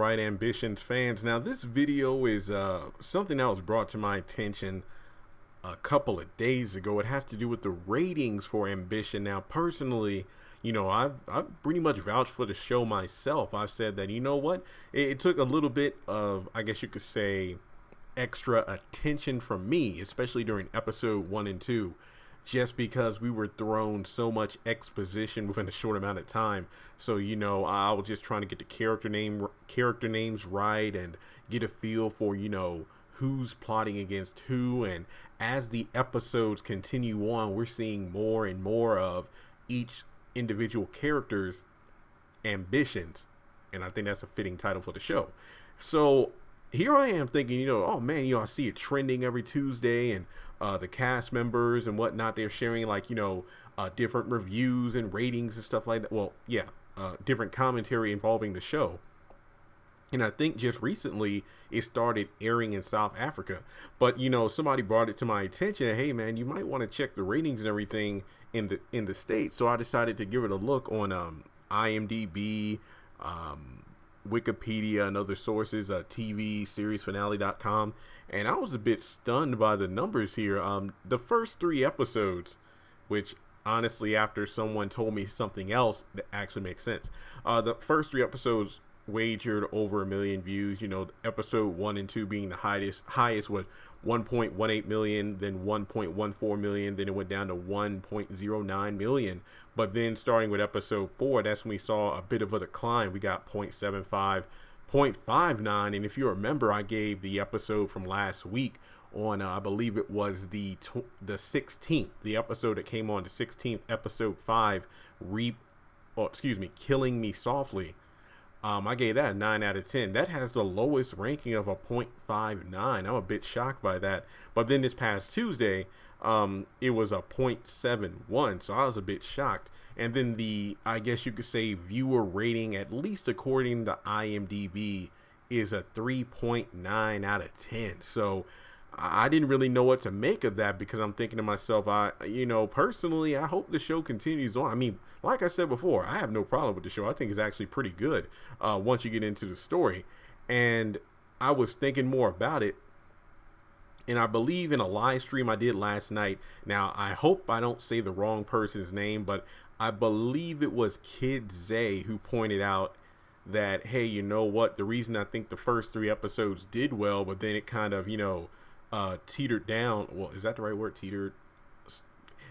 right, Ambitions fans. Now, this video is something that was brought to my attention a couple of days ago. It has to do with the ratings for Ambition. Now, personally, I've pretty much vouched for the show myself. I've said that, you know what, it took a little bit of, I guess you could say, extra attention from me, especially during episode 1 and 2. Just because we were thrown so much exposition within a short amount of time. So, I was just trying to get the character names right and get a feel for, who's plotting against who. And as the episodes continue on, we're seeing more and more of each individual character's ambitions. And I think that's a fitting title for the show. So here I am thinking, oh man, I see it trending every Tuesday, and the cast members and whatnot, they're sharing different reviews and ratings and stuff like that. Well, yeah, different commentary involving the show. And I think just recently it started airing in South Africa. But, somebody brought it to my attention. Hey, man, you might want to check the ratings and everything in the States. So I decided to give it a look on IMDb, Wikipedia, and other sources, TV, seriesfinale.com, and I was a bit stunned by the numbers here. The first 3 episodes, which honestly, after someone told me something else, that actually makes sense. The first 3 episodes wagered over 1 million views. Episode 1 and 2 being the highest was 1.18 million, then 1.14 million, then it went down to 1.09 million. But then starting with episode 4, that's when we saw a bit of a decline. We got 0.75, 0.59, and if you remember, I gave the episode from last week on I believe it was the 16th, the episode that came on the 16th, episode 5, Killing Me Softly. I gave that a 9 out of 10. That has the lowest ranking of a 0.59. I'm a bit shocked by that. But then this past Tuesday, it was a 0.71. So I was a bit shocked. And then I guess you could say, viewer rating, at least according to IMDb, is a 3.9 out of 10. So I didn't really know what to make of that, because I'm thinking to myself, personally, I hope the show continues on. I mean, like I said before, I have no problem with the show. I think it's actually pretty good once you get into the story. And I was thinking more about it, and I believe in a live stream I did last night. Now, I hope I don't say the wrong person's name, but I believe it was Kid Zay who pointed out that, hey, you know what? The reason I think the first 3 episodes did well, but then it kind of, teetered down. Well, is that the right word? Teetered.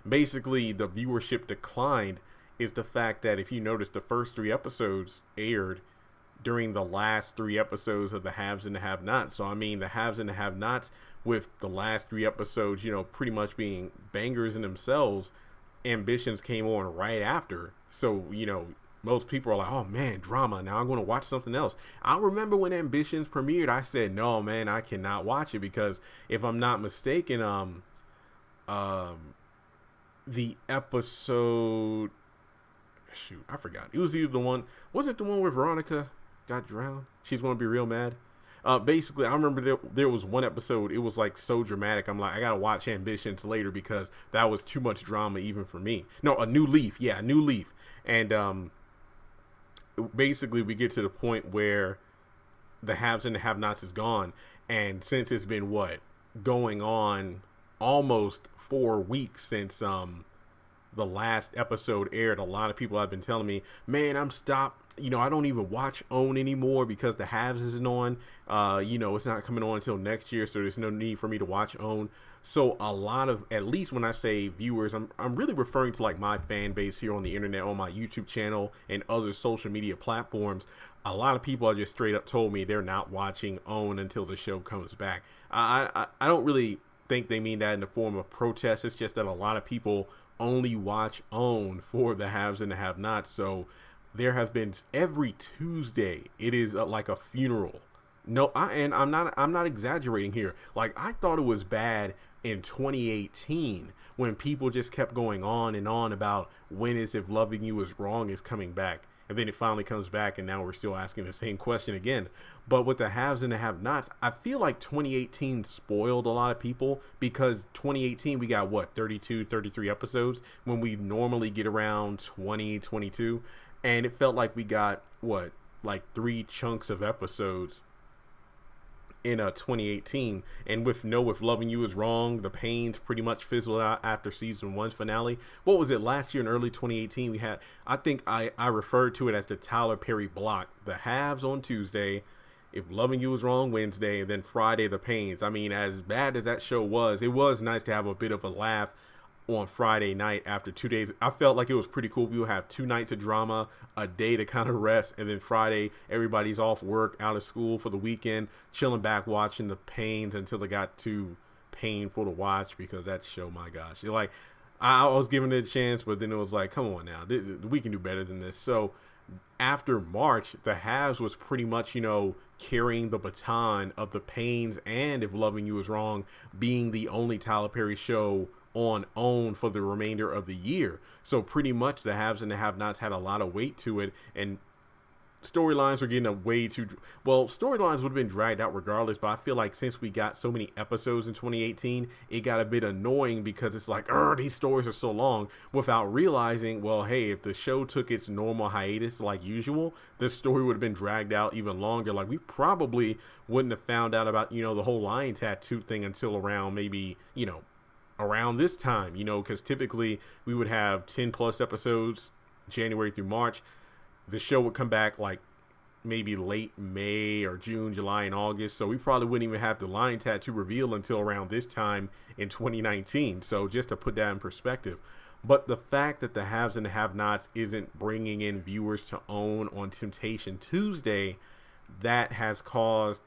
Basically, the viewership declined is the fact that, if you notice, the first 3 episodes aired during the last 3 episodes of the Haves and the Have-Nots. So, I mean, the Haves and the Have-Nots, with the last 3 episodes, pretty much being bangers in themselves, Ambitions came on right after. So, most people are like, oh man, drama, now I'm going to watch something else. I remember when Ambitions premiered, I said, no man, I cannot watch it, because if I'm not mistaken, the episode, shoot, I forgot. It was either was it the one where Veronica got drowned? She's going to be real mad. Basically, I remember there was one episode, it was like so dramatic. I'm like, I gotta watch Ambitions later, because that was too much drama even for me. No, A New Leaf. Yeah, A New Leaf. And basically we get to the point where the Haves and the Have-Nots is gone. And since it's been going on almost 4 weeks since the last episode aired, a lot of people have been telling me, man, I'm stopped. I don't even watch OWN anymore because the Haves isn't on. It's not coming on until next year, so there's no need for me to watch OWN. So a lot of, at least when I say viewers, I'm really referring to like my fan base here on the internet, on my YouTube channel and other social media platforms. A lot of people are just straight up told me they're not watching OWN until the show comes back. I don't really think they mean that in the form of protest. It's just that a lot of people only watch OWN for the Haves and the Have-Nots. So there have been, every Tuesday, it is like a funeral. No, I'm not exaggerating here. Like, I thought it was bad in 2018 when people just kept going on and on about when is If Loving You Is Wrong is coming back. And then it finally comes back, and now we're still asking the same question again. But with the Haves and the Have-Nots, I feel like 2018 spoiled a lot of people, because 2018 we got 32, 33 episodes when we normally get around 20, 22. And it felt like we got like 3 chunks of episodes in 2018, and with Loving You Is Wrong, the Pains pretty much fizzled out after season 1's finale. What was it, last year in early 2018? We had, I think I referred to it as the Tyler Perry block: the Haves on Tuesday, If Loving You Is Wrong Wednesday, and then Friday the Pains. I mean, as bad as that show was, it was nice to have a bit of a laugh on Friday night after 2 days. I felt like it was pretty cool. We would have 2 nights of drama, a day to kind of rest, and then Friday everybody's off work, out of school for the weekend, chilling back watching the Pains until it got too painful to watch, because that show, my gosh, you're like, I was giving it a chance, but then it was like, come on now, we can do better than this. So after March, the Haves was pretty much, carrying the baton of the Pains and If Loving You Is Wrong being the only Tyler Perry show on OWN for the remainder of the year. So pretty much the Haves and the Have-Nots had a lot of weight to it, and storylines were getting storylines would have been dragged out regardless, but I feel like since we got so many episodes in 2018, it got a bit annoying because it's like, these stories are so long, without realizing, well, hey, if the show took its normal hiatus like usual, this story would have been dragged out even longer. Like, we probably wouldn't have found out about, the whole lion tattoo thing until around maybe, around this time, because typically we would have 10 plus episodes January through March. The show would come back like maybe late May or June, July, and August. So we probably wouldn't even have the lion tattoo reveal until around this time in 2019. So just to put that in perspective. But the fact that the Haves and the Have-Nots isn't bringing in viewers to OWN on Temptation Tuesday, that has caused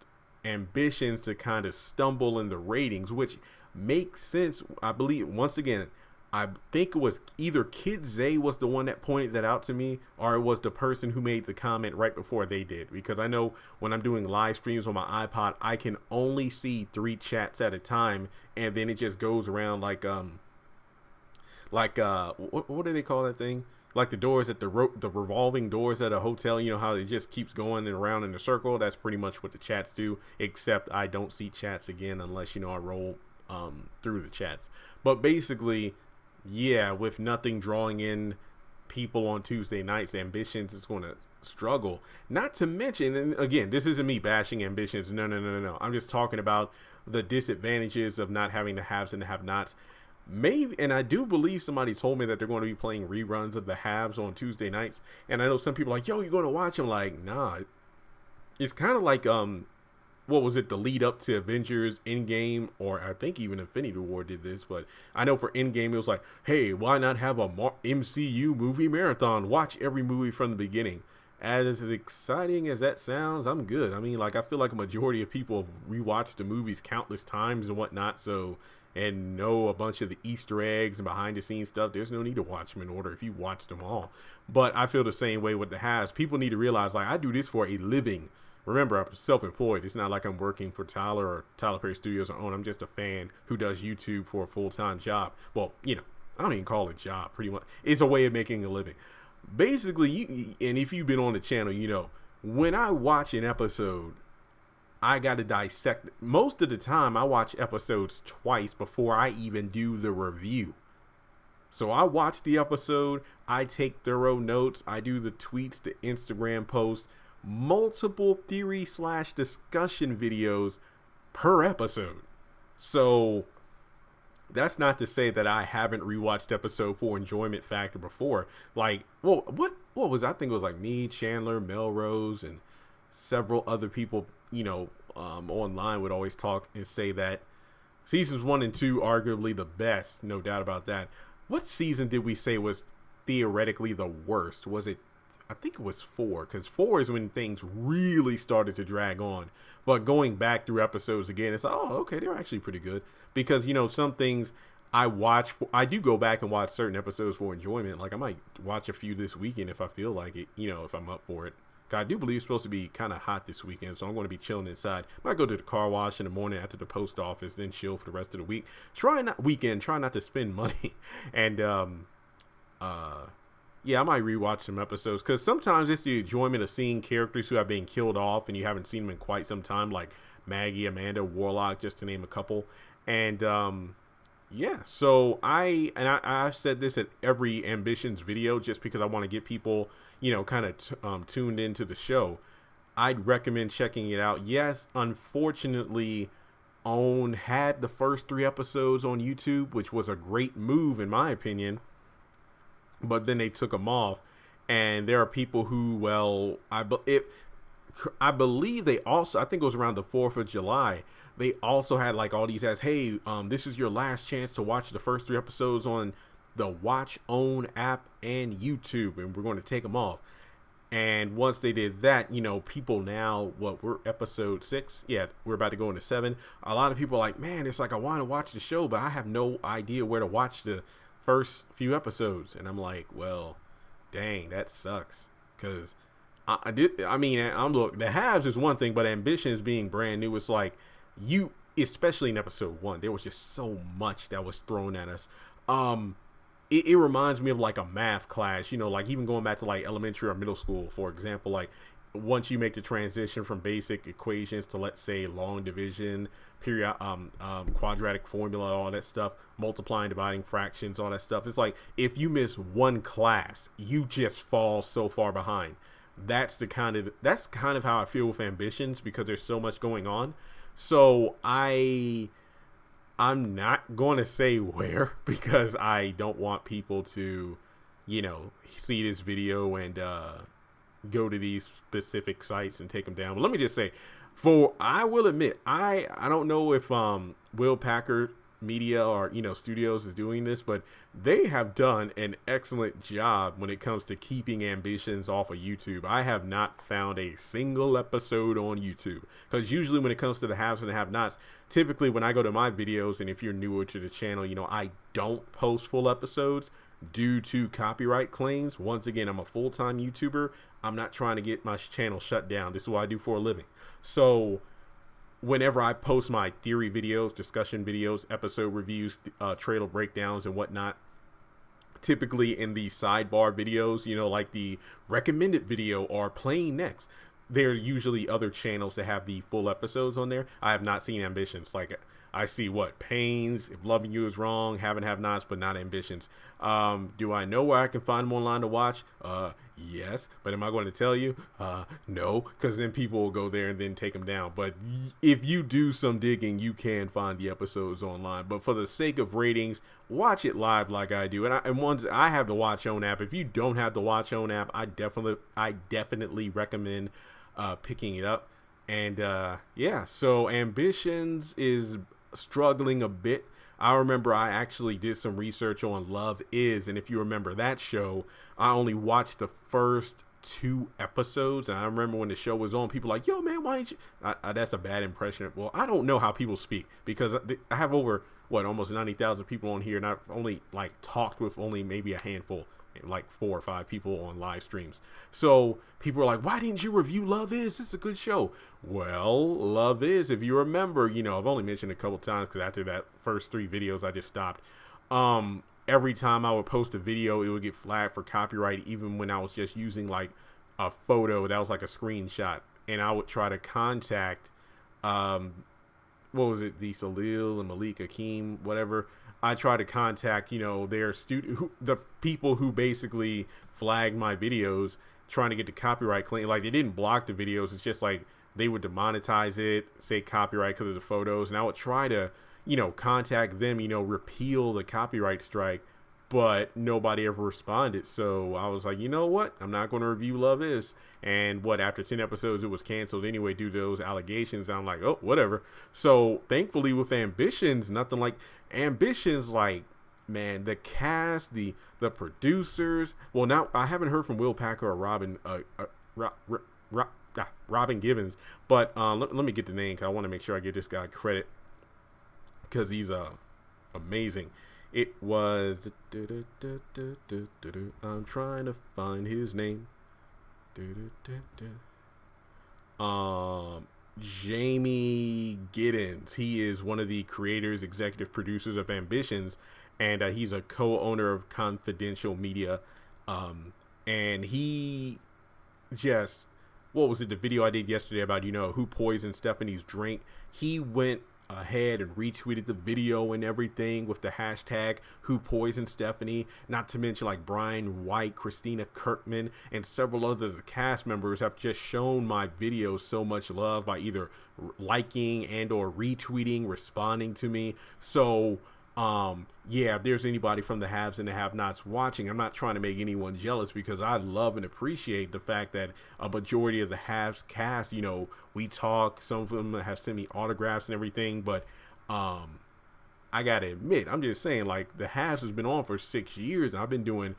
Ambitions to kind of stumble in the ratings, which makes sense. I believe, once again, I think it was either Kid Zay was the one that pointed that out to me, or it was the person who made the comment right before they did, because I know when I'm doing live streams on my iPod, I can only see 3 chats at a time, and then it just goes around like what do they call that thing? Like the doors at the revolving doors at a hotel, how it just keeps going and around in a circle. That's pretty much what the chats do, except I don't see chats again unless, I roll through the chats. But basically, yeah, with nothing drawing in people on Tuesday nights, Ambitions is going to struggle. Not to mention, and again, this isn't me bashing Ambitions. No. I'm just talking about the disadvantages of not having the Haves and the Have-Nots. Maybe, and I do believe somebody told me that they're going to be playing reruns of the Haves on Tuesday nights. And I know some people are like, yo, you're going to watch them? Like, nah. It's kind of like, what was it, the lead up to Avengers Endgame, or I think even Infinity War did this, but I know for Endgame it was like, hey, why not have a MCU movie marathon? Watch every movie from the beginning. As exciting as that sounds, I'm good. I mean, like, I feel like a majority of people have rewatched the movies countless times and whatnot, and know a bunch of the Easter eggs and behind the scenes stuff. There's no need to watch them in order if you watch them all. But I feel the same way with the Haves. People need to realize, like, I do this for a living. Remember, I'm self-employed. It's not like I'm working for Tyler or Tyler Perry Studios or OWN. I'm just a fan who does YouTube for a full-time job. Well, I don't even call it a job, pretty much. It's a way of making a living. Basically, and if you've been on the channel, when I watch an episode, I got to dissect it. Most of the time, I watch episodes twice before I even do the review. So I watch the episode, I take thorough notes, I do the tweets, the Instagram posts, multiple theory/discussion videos per episode. So that's not to say that I haven't rewatched episode 4 enjoyment factor before. Like, well, what was, I think it was like me, Chandler, Melrose, and several other people, online would always talk and say that seasons 1 and 2 arguably the best, no doubt about that. What season did we say was theoretically the worst? Was it, I think it was 4, because 4 is when things really started to drag on. But going back through episodes again, it's like, oh, okay, they're actually pretty good. Because, some things I do go back and watch certain episodes for enjoyment. Like, I might watch a few this weekend if I feel like it, if I'm up for it. I do believe it's supposed to be kind of hot this weekend, so I'm going to be chilling inside. Might go to the car wash in the morning after the post office, then chill for the rest of the week. Try not to spend money. And, yeah, I might rewatch some episodes, because sometimes it's the enjoyment of seeing characters who have been killed off and you haven't seen them in quite some time, like Maggie, Amanda, Warlock, just to name a couple. And Yeah, so I've said this at every Ambitions video just because I want to get people, kind of tuned into the show. I'd recommend checking it out. Yes, unfortunately, OWN had the first 3 episodes on YouTube, which was a great move in my opinion, but then they took them off. And there are people who, well, I believe they also, I think it was around the 4th of July, they also had like all these as, hey, this is your last chance to watch the first 3 episodes on the Watch OWN app and YouTube, and we're going to take them off. And once they did that, people now, what, we're episode 6? Yeah, we're about to go into 7. A lot of people are like, man, it's like I want to watch the show, but I have no idea where to watch the first few episodes. And I'm like, well, dang, that sucks. Because look, the halves is one thing, but Ambitions being brand new, it's like especially in episode 1, there was just so much that was thrown at us. It reminds me of like a math class, like even going back to like elementary or middle school, for example. Like once you make the transition from basic equations to, let's say, long division, period, quadratic formula, all that stuff, multiplying, dividing, fractions, all that stuff. It's like if you miss one class, you just fall so far behind. That's kind of how I feel with Ambitions, because there's so much going on. So I'm not going to say where, because I don't want people to, see this video and go to these specific sites and take them down. But let me just say, I will admit, I don't know if Will Packard Media or Studios is doing this, but they have done an excellent job when it comes to keeping Ambitions off of YouTube. I have not found a single episode on YouTube, because usually when it comes to the haves and the have-nots, typically when I go to my videos, and if you're newer to the channel, I don't post full episodes due to copyright claims. Once again, I'm a full-time YouTuber. I'm not trying to get my channel shut down. This is what I do for a living. So whenever I post my theory videos, discussion videos, episode reviews, trailer breakdowns and whatnot, typically in the sidebar videos, like the recommended video or playing next, there are usually other channels that have the full episodes on there. I have not seen Ambitions. Like I see Pains, If Loving You Is Wrong, Have Nots, but not Ambitions. Do I know where I can find them online to watch? Yes, but am I going to tell you? No, because then people will go there and then take them down. But if you do some digging, you can find the episodes online. But for the sake of ratings, watch it live like I do. And I have the Watch OWN app. If you don't have the Watch OWN app, I definitely recommend picking it up. And yeah, so Ambitions is struggling a bit. I remember I actually did some research on Love Is, and if you remember that show, I only watched the first 2 episodes, and I remember when the show was on, people were like, yo man, why ain't you, that's a bad impression. Well, I don't know how people speak, because I have over almost 90,000 people on here, and I've only talked with only maybe a handful, like 4 or 5 people on live streams. So people are like, why didn't you review Love Is? This is a good show. Well, Love Is, if you remember, I've only mentioned it a couple times because after that first 3 videos, I just stopped. Every time I would post a video, it would get flagged for copyright, even when I was just using like a photo that was like a screenshot. And I would try to contact, what was it, the Salil and Malik Hakim, whatever. I try to contact, their the people who basically flagged my videos, trying to get the copyright claim. Like, they didn't block the videos. It's just like they would demonetize it, say copyright because of the photos. And I would try to, contact them, repeal the copyright strike, but nobody ever responded. So I was like, you know what? I'm not going to review Love Is. And after 10 episodes, it was canceled anyway due to those allegations. I'm like, oh, whatever. So thankfully with Ambitions, nothing like Ambitions, like, man, the cast, the producers. Well, now I haven't heard from Will Packer or Robin Givens, but let me get the name, because I want to make sure I give this guy credit, because he's amazing. It was I'm trying to find his name. Jamie Giddens. He is one of the creators, executive producers of Ambitions, and he's a co-owner of Confidential Media. And he just, what was it, the video I did yesterday about, who poisoned Stephanie's drink? He went ahead and retweeted the video and everything with the hashtag Who Poisoned Stephanie. Not to mention like Brian White, Christina Kirkman, and several other cast members have just shown my videos so much love by either liking and or retweeting, responding to me. So yeah, if there's anybody from the haves and the have-nots watching, I'm not trying to make anyone jealous, because I love and appreciate the fact that a majority of the haves cast, you know, we talk, some of them have sent me autographs and everything, but I gotta admit, I'm just saying, like, the haves has been on for 6 years, and I've been doing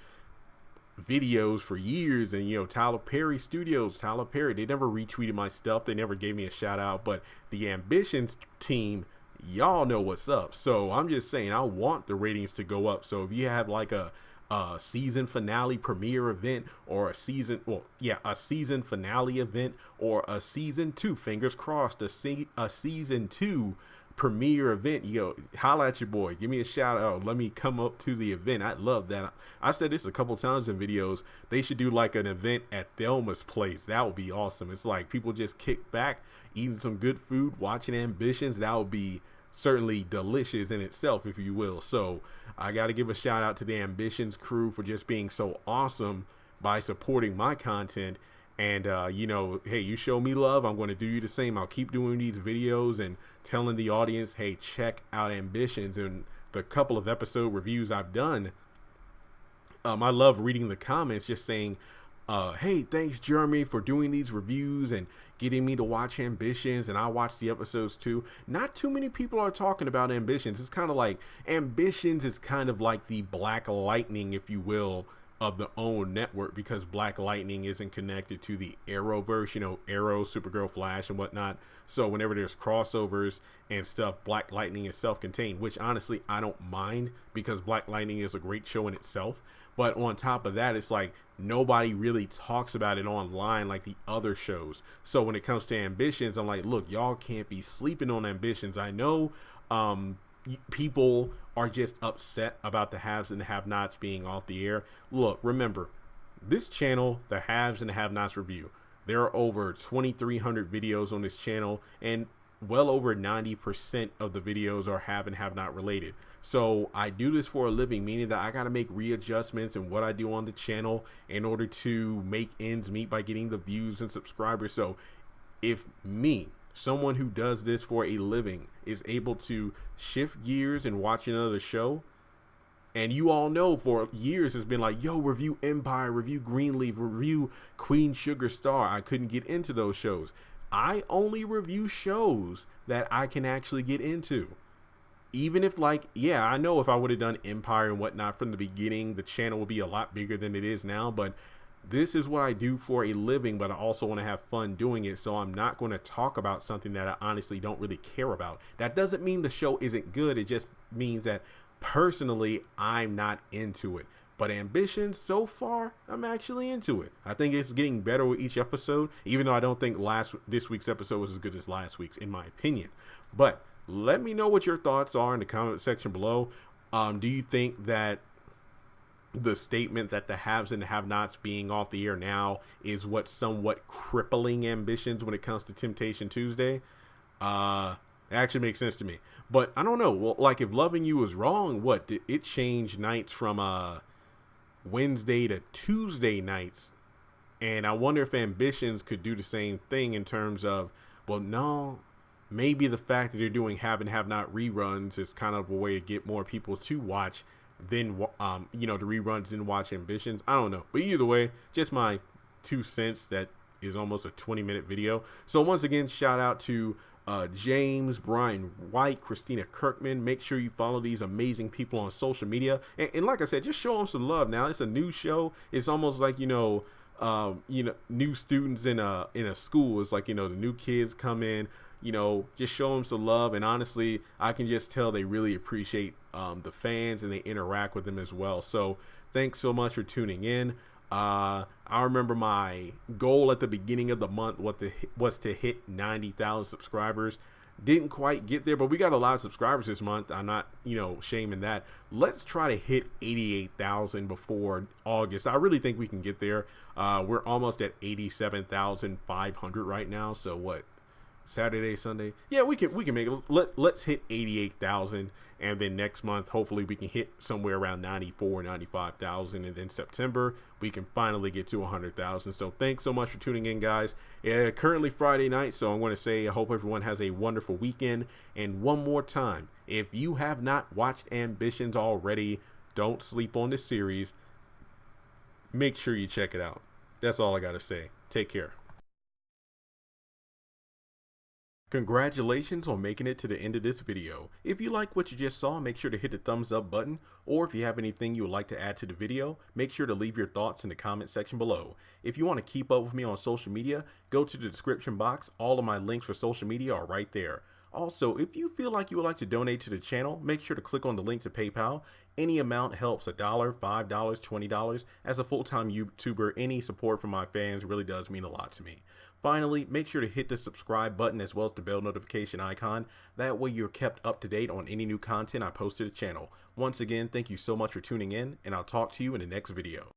videos for years. And, you know, Tyler Perry Studios, Tyler Perry, they never retweeted my stuff, they never gave me a shout out, but the Ambitions team, y'all know what's up. So I'm just saying, I want the ratings to go up. So if you have like a season finale premiere event, or a season finale event, or a season 2, fingers crossed, a season 2 premiere event, yo, holla at your boy, give me a shout out, let me come up to the event. I love that. I said this a couple times in videos, they should do like an event at Thelma's place. That would be awesome. It's like people just kick back, eating some good food, watching Ambitions. That would be certainly delicious in itself, if you will. So I got to give a shout out to the Ambitions crew for just being so awesome by supporting my content. And, you know, hey, you show me love, I'm going to do you the same. I'll keep doing these videos and telling the audience, hey, check out Ambitions. And the couple of episode reviews I've done, I love reading the comments just saying, hey, thanks, Jeremy, for doing these reviews and getting me to watch Ambitions. And I watched the episodes too. Not too many people are talking about Ambitions. It's kind of like, Ambitions is kind of like the Black Lightning, if you will, of the OWN network, because Black Lightning isn't connected to the Arrowverse, you know, Arrow, Supergirl, Flash, and whatnot. So whenever there's crossovers and stuff, Black Lightning is self-contained, which honestly I don't mind, because Black Lightning is a great show in itself. But on top of that, it's like nobody really talks about it online like the other shows. So when it comes to Ambitions, I'm like, look, y'all can't be sleeping on Ambitions. I know people are just upset about the haves and the have-nots being off the air. Look, remember, this channel, the Haves and the Have-Nots Review, there are over 2,300 videos on this channel, and well over 90% of the videos are have and have not related. So I do this for a living, meaning that I got to make readjustments in what I do on the channel in order to make ends meet by getting the views and subscribers. So if me, someone who does this for a living, is able to shift gears and watch another show, and you all know for years it's been like, yo, review Empire, review Greenleaf, review Queen Sugar Star, I couldn't get into those shows. I only review shows that I can actually get into. Even if, like, yeah, I know if I would have done Empire and whatnot from the beginning, the channel would be a lot bigger than it is now, but this is what I do for a living, but I also want to have fun doing it. So I'm not going to talk about something that I honestly don't really care about. That doesn't mean the show isn't good. It just means that personally, I'm not into it. But Ambitions, so far, I'm actually into it. I think it's getting better with each episode, even though I don't think this week's episode was as good as last week's, in my opinion. But let me know what your thoughts are in the comment section below. Do you think that the statement that the haves and the have-nots being off the air now is what's somewhat crippling Ambitions when it comes to Temptation Tuesday? It actually makes sense to me. But I don't know. Well, like, if Loving You was wrong, what? Did it change nights from Wednesday to Tuesday nights? And I wonder if Ambitions could do the same thing in terms of, well, no, maybe the fact that they're doing have and have not reruns is kind of a way to get more people to watch then you know, the reruns and watch Ambitions. I don't know, but either way, just my 2 cents. That is almost a 20-minute video. So once again, shout out to James, Brian White, Christina Kirkman. Make sure you follow these amazing people on social media, and like I said, just show them some love. Now it's a new show. It's almost like, you know, new students in a school. It's like, you know, the new kids come in, you know, just show them some love. And honestly, I can just tell they really appreciate the fans, and they interact with them as well. So thanks so much for tuning in. I remember my goal at the beginning of the month was to hit 90,000 subscribers. Didn't quite get there, but we got a lot of subscribers this month. I'm not, you know, shaming that. Let's try to hit 88,000 before August. I really think we can get there. We're almost at 87,500 right now. So what? Saturday, Sunday. Yeah, we can make it. Let's hit 88,000, and then next month hopefully we can hit somewhere around 94, 95,000, and then September we can finally get to 100,000. So thanks so much for tuning in, guys. Yeah, currently Friday night, so I'm going to say I hope everyone has a wonderful weekend. And one more time, if you have not watched Ambitions already, don't sleep on this series. Make sure you check it out. That's all I gotta say. Take care. Congratulations on making it to the end of this video. If you like what you just saw, make sure to hit the thumbs up button, or if you have anything you would like to add to the video, make sure to leave your thoughts in the comment section below. If you want to keep up with me on social media, go to the description box. All of my links for social media are right there. Also, if you feel like you would like to donate to the channel, make sure to click on the link to PayPal. Any amount helps. $1, $5, $20. As a full-time YouTuber, any support from my fans really does mean a lot to me. Finally, make sure to hit the subscribe button as well as the bell notification icon. That way you're kept up to date on any new content I post to the channel. Once again, thank you so much for tuning in, and I'll talk to you in the next video.